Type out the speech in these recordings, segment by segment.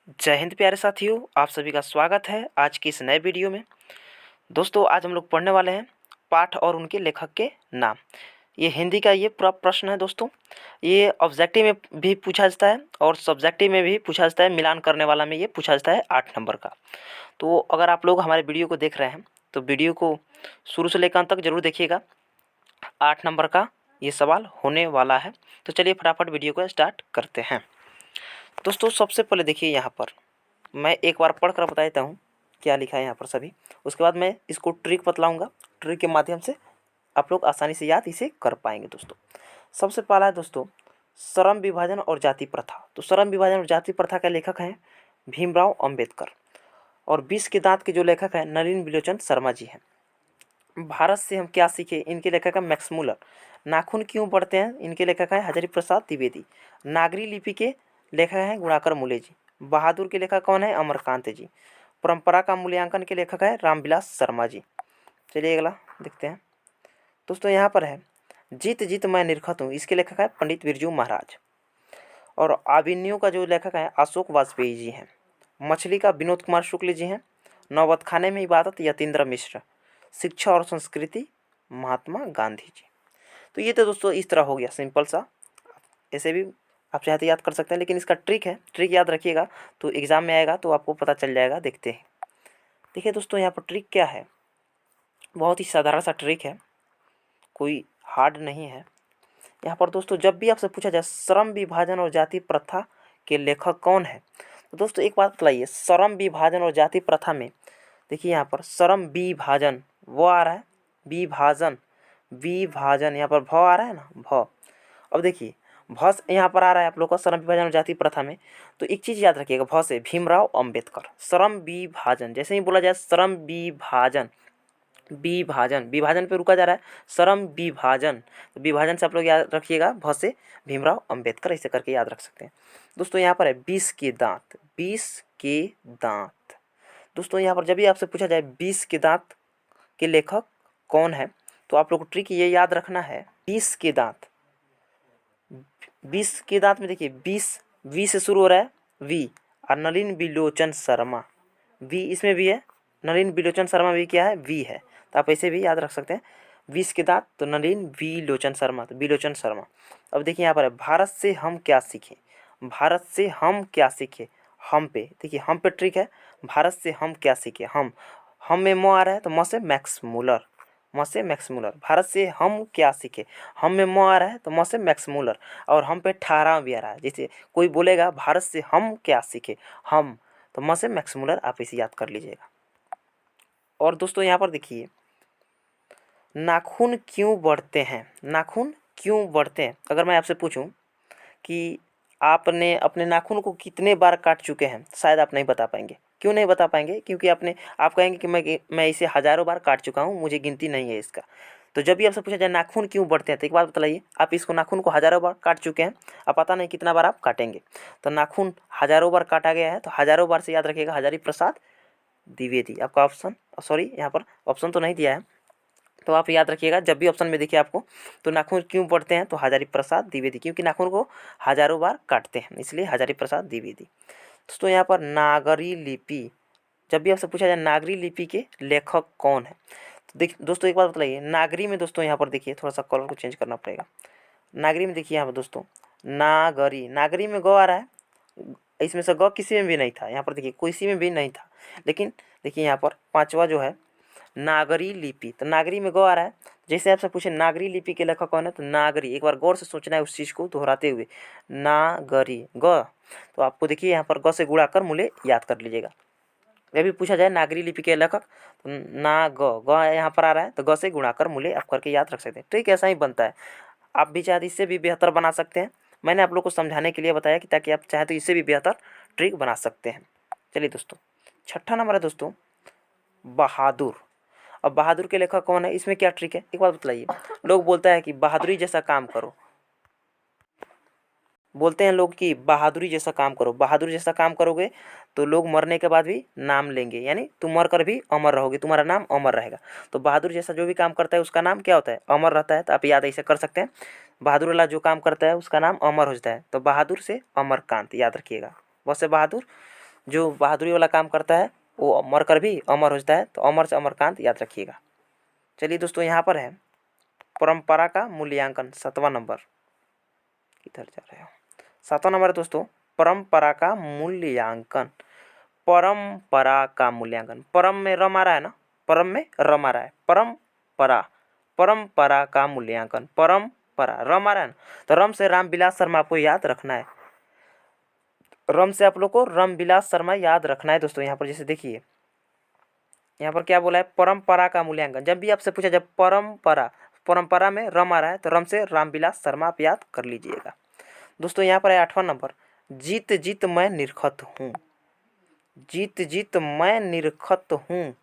जय हिंद प्यारे साथियों, आप सभी का स्वागत है आज की इस नए वीडियो में। दोस्तों आज हम लोग पढ़ने वाले हैं पाठ और उनके लेखक के नाम। ये हिंदी का ये पूरा प्रश्न है दोस्तों। ये ऑब्जेक्टिव में भी पूछा जाता है और सब्जेक्टिव में भी पूछा जाता है, मिलान करने वाला में ये पूछा जाता है 8 नंबर का। तो अगर आप लोग हमारे वीडियो को देख रहे हैं तो वीडियो को शुरू से लेकर अंत तक जरूर देखिएगा। 8 नंबर का ये सवाल होने वाला है। तो चलिए फटाफट वीडियो को स्टार्ट करते हैं। दोस्तों सबसे पहले देखिए, यहाँ पर मैं एक बार पढ़ कर बता देता हूँ क्या लिखा है यहाँ पर सभी। उसके बाद मैं इसको ट्रिक बतलाऊँगा। ट्रिक के माध्यम से आप लोग आसानी से याद इसे कर पाएंगे। दोस्तों सबसे पहला है दोस्तों श्रम विभाजन और जाति प्रथा। तो श्रम विभाजन और जाति प्रथा के लेखक हैं भीमराव अंबेडकर। और 20 के दांत के जो लेखक हैं नलिन बिलोचन शर्मा जी हैं। भारत से हम क्या सीखे, इनके लेखक हैं मैक्स मुलर। नाखून क्यों बढ़ते हैं, इनके लेखक हैं हजारी प्रसाद द्विवेदी। नागरी लिपि के लेखक हैं गुणाकर मूले जी। बहादुर के लेखक कौन है, अमरकांत जी। परंपरा का मूल्यांकन के लेखक है रामविलास शर्मा जी। चलिए अगला देखते हैं। दोस्तों यहाँ पर है जीत जीत मैं निरखत हूँ, इसके लेखक है पंडित बिरजू महाराज। और आविन्यू का जो लेखक है अशोक वाजपेयी जी हैं। मछली का विनोद कुमार शुक्ल जी हैं। नौबत खाने में इबादत यतीन्द्र मिश्र। शिक्षा और संस्कृति महात्मा गांधी जी। तो ये तो दोस्तों इस तरह हो गया सिंपल सा। ऐसे भी आप चाहे तो याद कर सकते हैं, लेकिन इसका ट्रिक है, ट्रिक याद रखिएगा तो एग्ज़ाम में आएगा तो आपको पता चल जाएगा। देखते हैं। देखिए दोस्तों यहाँ पर ट्रिक क्या है, बहुत ही साधारण सा ट्रिक है, कोई हार्ड नहीं है। यहाँ पर दोस्तों जब भी आपसे पूछा जाए श्रम विभाजन और जाति प्रथा के लेखक कौन है, तो दोस्तों एक बात बताइए, श्रम विभाजन और जाति प्रथा में देखिए यहाँ पर श्रम विभाजन वो आ रहा है, विभाजन विभाजन यहाँ पर भ आ रहा है ना, भ। अब देखिए भ यहाँ पर आ रहा है आप लोग का श्रम विभाजन और जाति प्रथा में। तो एक चीज़ याद रखिएगा, भ से भीमराव अंबेडकर। श्रम विभाजन जैसे ही बोला जाए श्रम विभाजन, विभाजन विभाजन पे रुका जा रहा है, श्रम विभाजन। तो विभाजन से आप लोग याद रखिएगा भ से भीमराव अंबेडकर, ऐसे करके याद रख सकते हैं। दोस्तों यहाँ पर है 20 के दांत, 20 के दांत। दोस्तों यहाँ पर जब भी आपसे पूछा जाए 20 के दांत के लेखक कौन है, तो आप लोग को ट्रिक ये याद रखना है 20 के दांत। 20 के दांत में देखिए 20 वी से शुरू हो रहा है, वी। और नलिन बिलोचन शर्मा, वी इसमें भी है, नलिन बिलोचन शर्मा भी क्या है, वी है। तो आप ऐसे भी याद रख सकते हैं 20 के दांत तो नलिन बिलोचन शर्मा, तो बिलोचन शर्मा। अब देखिए यहाँ पर है भारत से हम क्या सीखें, भारत से हम क्या सीखें। हम पे देखिए, हम पे ट्रिक है, भारत से हम क्या सीखें। हम में म आ रहा है तो म से मैक्स मूलर, म से मैक्स मूलर। भारत से हम क्या सीखे, हम में म आ रहा है तो म से मैक्स मूलर। और हम पे ठहराव भी आ रहा है, जैसे कोई बोलेगा भारत से हम क्या सीखे, हम तो म से मैक्स मूलर, आप इसे याद कर लीजिएगा। और दोस्तों यहाँ पर देखिए नाखून क्यों बढ़ते हैं, नाखून क्यों बढ़ते हैं। अगर मैं आपसे पूछूं कि आपने अपने नाखून को कितने बार काट चुके हैं, शायद आप नहीं बता पाएंगे। क्यों नहीं बता पाएंगे, क्योंकि आप कहेंगे कि मैं इसे हज़ारों बार काट चुका हूँ, मुझे गिनती नहीं है इसका। तो जब भी आपसे पूछा जाए नाखून क्यों बढ़ते हैं, तो एक बात बताइए, आप इसको नाखून को हज़ारों बार काट चुके हैं, अब पता नहीं कितना बार आप काटेंगे। तो नाखून हज़ारों बार काटा गया है, तो हज़ारों बार से याद रखिएगा हजारी प्रसाद द्विवेदी आपका ऑप्शन। सॉरी यहाँ पर ऑप्शन तो नहीं दिया है, तो आप याद रखिएगा जब भी ऑप्शन में देखिए आपको, तो नाखून क्यों बढ़ते हैं तो हजारी प्रसाद द्विवेदी, क्योंकि नाखून को हजारों बार काटते हैं इसलिए हजारी प्रसाद द्विवेदी। दोस्तों यहाँ पर नागरी लिपि, जब भी आपसे पूछा जाए नागरी लिपि के लेखक कौन है, तो दोस्तों एक बात बताइए नागरी में। दोस्तों यहाँ पर देखिए थोड़ा सा कलर को चेंज करना पड़ेगा। नागरी में देखिए यहाँ पर दोस्तों नागरी, नागरी में ग आ रहा है, इसमें से ग किसी में भी नहीं था, यहाँ पर देखिए किसी में भी नहीं था। लेकिन देखिए यहाँ पर पांचवा जो है नागरी लिपि, तो नागरी में ग आ रहा है। जैसे आपसे पूछे नागरी लिपि के लेखक कौन है, तो नागरी, एक बार गौर से सोचना है उस चीज़ को दोहराते हुए, नागरी ग। तो आपको देखिए यहाँ पर ग से गुणा कर मूल्य याद कर लीजिएगा। जब भी पूछा जाए नागरी लिपि के लेखक, तो ना ग यहाँ पर आ रहा है, तो ग से गुणा कर मूल्य आप करके याद रख सकते हैं। ठीक है, ऐसा ही बनता है। आप भी चाहे इससे भी बेहतर बना सकते हैं, मैंने आप लोग को समझाने के लिए बताया कि ताकि आप चाहे तो इससे भी बेहतर ट्रिक बना सकते हैं। चलिए दोस्तों छठा नंबर है दोस्तों बहादुर। अब बहादुर के लेखक कौन है, इसमें क्या ट्रिक है, एक बात बतलाइए। लोग बोलता है कि बहादुरी जैसा काम करो, बोलते हैं लोग कि बहादुरी जैसा काम करो, बहादुरी जैसा काम करोगे तो लोग मरने के बाद भी नाम लेंगे, यानी तुम मर कर भी अमर रहोगे, तुम्हारा नाम अमर रहेगा। तो बहादुर जैसा जो भी काम करता है उसका नाम क्या होता है, अमर रहता है। तो आप याद ऐसे कर सकते हैं, बहादुर वाला जो काम करता है उसका नाम अमर हो जाता है। तो बहादुर से अमरकांत याद रखिएगा, वह से बहादुर जो बहादुरी वाला काम करता है वो मर कर भी अमर हो जाता है, तो अमर से अमरकांत याद रखिएगा। चलिए दोस्तों, यहाँ पर है परंपरा का मूल्यांकन, 7वां नंबर। किधर जा रहे हो? 7वां नंबर है दोस्तों, परंपरा का मूल्यांकन। परंपरा का मूल्यांकन, परम में रम आ रहा है ना, परम में रम आ रहा है, परंपरा, परंपरा का मूल्यांकन, परंपरा रम आ रहा है ना, तो रम से रामविलास शर्मा आपको याद रखना है। रम से आप लोग को रामविलास शर्मा याद रखना है दोस्तों। यहाँ पर जैसे देखिए, यहाँ पर क्या बोला है, परंपरा का मूल्यांकन। जब भी आपसे पूछा जब परंपरा, परंपरा में रम आ रहा है तो रम से रामविलास शर्मा आप याद कर लीजिएगा दोस्तों। यहाँ पर है 8वां नंबर, जीत जीत मैं निरखत हूँ। जीत जीत मैं निरखत हूँ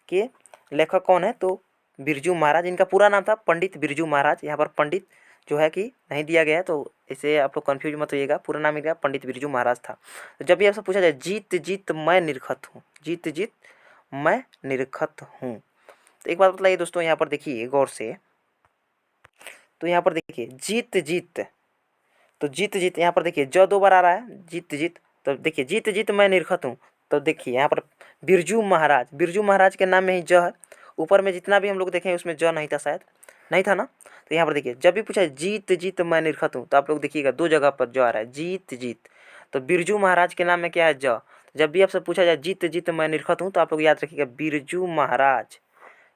के लेखक कौन है? तो बिरजू महाराज। इनका पूरा नाम था पंडित बिरजू महाराज। यहाँ पर पंडित जो है कि नहीं दिया गया है, तो इसे आप लोग कन्फ्यूज मत होइएगा, पूरा नाम इनका पंडित बिरजू महाराज था। तो जब भी आपसे पूछा जाए जीत जीत मैं निरखत हूँ, जीत जीत मैं निरखत हूँ, तो एक बात बताइए दोस्तों, यहाँ पर देखिए गौर से, तो यहाँ पर देखिए जीत जीत, तो जीत जीत यहाँ पर देखिए ज 2 बार आ रहा है, जीत जीत, तो देखिए जीत जीत मैं निरखत हूँ, तो देखिए यहाँ पर बिरजू महाराज, बिरजू महाराज के नाम में ही ज है। ऊपर में जितना भी हम लोग देखें उसमें ज नहीं था, शायद नहीं था ना। तो यहाँ पर देखिए जब भी पूछा है जीत जीत मैं निरखत हूँ, तो आप लोग देखिएगा 2 जगह पर ज आ रहा है, जीत जीत। तो बिरजू महाराज के नाम में क्या है? ज। जब भी आपसे पूछा जाए जीत जीत मैं निरखत हूँ, तो आप लोग याद रखिएगा बिरजू महाराज।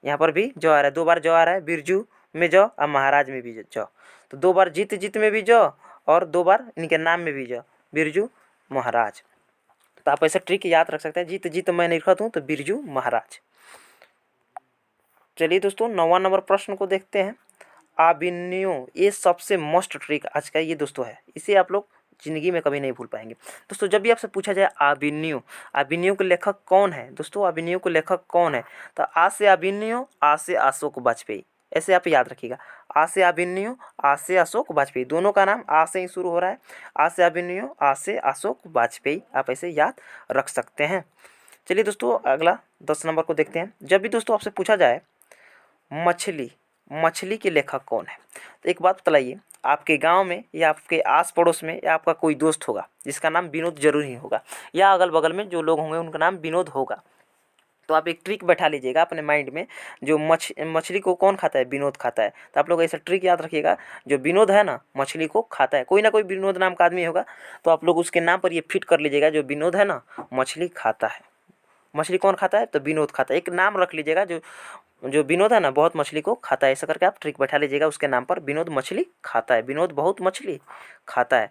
यहाँ पर भी ज आ रहा है, 2 बार ज आ रहा है, बिरजू में ज और महाराज में भी ज। तो 2 बार जीत जीत में भी ज और 2 बार इनके नाम में भी ज, बिरजू महाराज। तो आप ऐसा ट्रिक याद रख सकते हैं, जीत जीत मैं निरखत हूँ तो बिरजू महाराज। चलिए दोस्तों, 9वां नंबर प्रश्न को देखते हैं। आबिन्यो, ये सबसे मस्ट ट्रिक आज का ये दोस्तों है, इसे आप लोग जिंदगी में कभी नहीं भूल पाएंगे दोस्तों। जब भी आपसे पूछा जाए आबिन्यो, आबिन्यो के लेखक कौन है दोस्तों? आबिन्यो के लेखक कौन है? तो आ से आबिन्यो, आ से अशोक वाजपेयी, ऐसे आप याद रखिएगा। आ से आबिन्यो, आ से अशोक वाजपेयी, दोनों का नाम आ से ही शुरू हो रहा है। आ से आबिन्यो, आ से अशोक वाजपेयी, आप ऐसे याद रख सकते हैं। चलिए दोस्तों, अगला 10 नंबर को देखते हैं। जब भी दोस्तों आपसे पूछा जाए मछली, मछली के लेखक कौन है? तो एक बात बताइए, आपके गांव में या आपके आस पड़ोस में या आपका कोई दोस्त होगा जिसका नाम विनोद जरूर ही होगा, या अगल बगल में जो लोग होंगे उनका नाम विनोद होगा। तो आप एक ट्रिक बैठा लीजिएगा अपने माइंड में, जो मछली को कौन खाता है? विनोद खाता है। तो आप लोग ऐसा ट्रिक याद रखिएगा, जो विनोद है ना मछली को खाता है, कोई ना कोई विनोद नाम का आदमी होगा, तो आप लोग उसके नाम पर ये फिट कर लीजिएगा, जो विनोद है ना मछली खाता है। मछली कौन खाता है? तो विनोद खाता है। एक नाम रख लीजिएगा, जो जो विनोद है ना बहुत मछली को खाता है, ऐसा करके आप ट्रिक बैठा लीजिएगा उसके नाम पर, विनोद मछली खाता है, विनोद बहुत मछली खाता है।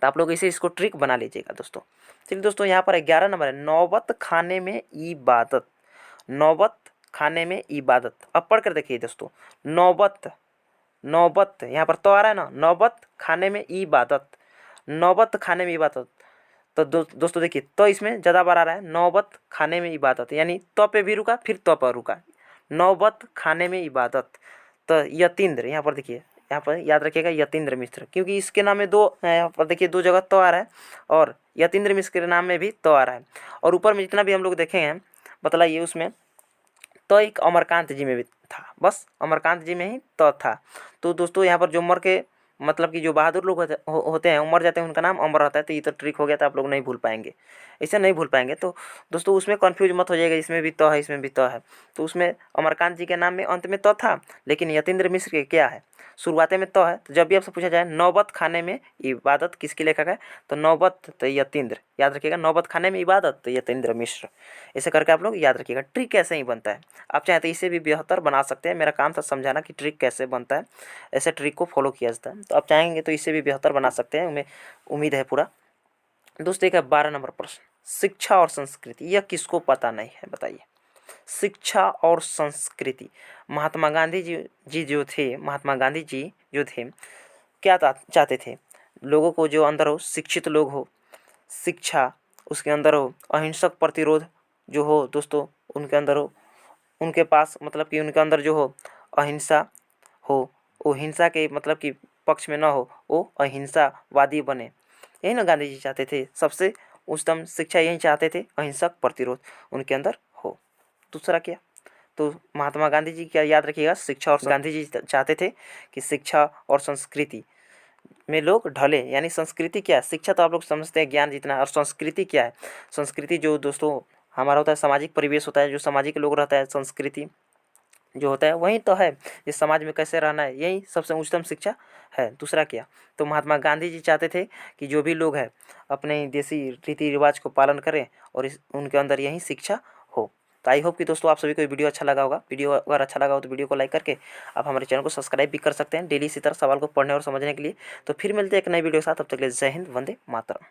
तो आप लोग इसे इसको ट्रिक बना लीजिएगा दोस्तों। चलिए दोस्तों, यहाँ पर 11 नंबर है, नौबत खाने में इबादत। नौबत खाने में इबादत, अब पढ़ कर देखिए दोस्तों, नौबत, नौबत यहाँ पर तो आ रहा है ना, नौबत खाने में इबादत, नौबत खाने में इबादत। तो दोस्तों देखिए, तो इसमें ज़्यादा बार आ रहा है, नौबत खाने में इबादत, यानी तो पे भी रुका फिर तो पर रुका, नौबत खाने में इबादत। तो यतीन्द्र, यहाँ पर देखिए, यहाँ पर याद रखिएगा यतीन्द्र मिश्र, क्योंकि इसके नाम में 2, यहाँ पर देखिए 2 जगह तो आ रहा है, और यतीन्द्र मिश्र के नाम में भी तो आ रहा है। और ऊपर में जितना भी हम लोग देखे हैं, बतलाइए उसमें तो एक अमरकांत जी में भी था, बस अमरकांत जी में ही तो था। तो दोस्तों यहाँ पर जो मर के, मतलब कि जो बहादुर लोग होते हैं, मर जाते हैं, उनका नाम अमर रहता है। तो ये तो ट्रिक हो गया, तो आप लोग नहीं भूल पाएंगे, इसे नहीं भूल पाएंगे। तो दोस्तों उसमें कन्फ्यूज मत हो जाएगा, इसमें भी तो है, इसमें भी तो है। तो उसमें अमरकांत जी के नाम में अंत में तो था, लेकिन यतीन्द्र मिश्र के क्या है, शुरुआत में तो है। तो जब भी आपसे पूछा जाए नौबत खाने में इबादत किसकी लेखक है, तो नौबत तो यतीन्द्र, याद रखिएगा, नौबत खाने में इबादत तो यतीन्द्र मिश्र, ऐसे करके आप लोग याद रखिएगा। ट्रिक कैसे ही बनता है, आप चाहें तो इसे भी बेहतर बना सकते हैं। मेरा काम था समझाना कि ट्रिक कैसे बनता है, ऐसे ट्रिक को फॉलो किया जाता है। तो आप चाहेंगे तो इसे भी बेहतर बना सकते हैं, उम्मीद उम्मीद है पूरा। दोस्तों एक 12 नंबर प्रश्न, शिक्षा और संस्कृति, यह किसको पता नहीं है बताइए? शिक्षा और संस्कृति, महात्मा गांधी जी जो थे, महात्मा गांधी जी जो थे, क्या चाहते थे? लोगों को जो अंदर हो, शिक्षित लोग हो, शिक्षा उसके अंदर हो, अहिंसक प्रतिरोध जो हो दोस्तों उनके अंदर हो, उनके पास मतलब कि उनके अंदर जो हो अहिंसा हो, वो हिंसा के मतलब कि पक्ष में ना हो, वो अहिंसावादी बने। यही ना गांधी जी चाहते थे, सबसे उच्चतम शिक्षा यही चाहते थे, अहिंसक प्रतिरोध उनके अंदर हो। दूसरा क्या? तो महात्मा गांधी जी क्या याद रखिएगा, शिक्षा और गांधी जी चाहते थे कि शिक्षा और संस्कृति में लोग ढले, यानी संस्कृति क्या है? शिक्षा तो आप लोग समझते हैं ज्ञान जितना, और संस्कृति क्या है? संस्कृति जो दोस्तों हमारा होता है, सामाजिक परिवेश होता है, जो सामाजिक लोग रहता है, संस्कृति जो होता है वही तो है, इस समाज में कैसे रहना है, यही सबसे उच्चतम शिक्षा है। दूसरा क्या? तो महात्मा गांधी जी चाहते थे कि जो भी लोग हैं अपने देसी रीति रिवाज को पालन करें और इस उनके अंदर यही शिक्षा हो। तो आई होप कि दोस्तों आप सभी को ये वीडियो अच्छा लगा होगा। वीडियो अगर अच्छा लगा हो तो वीडियो को लाइक करके आप हमारे चैनल को सब्सक्राइब भी कर सकते हैं डेली इसी तरह सवाल को पढ़ने और समझने के लिए। तो फिर मिलते हैं एक नई वीडियो के साथ, तब तक के लिए जय हिंद, वंदे मातरम।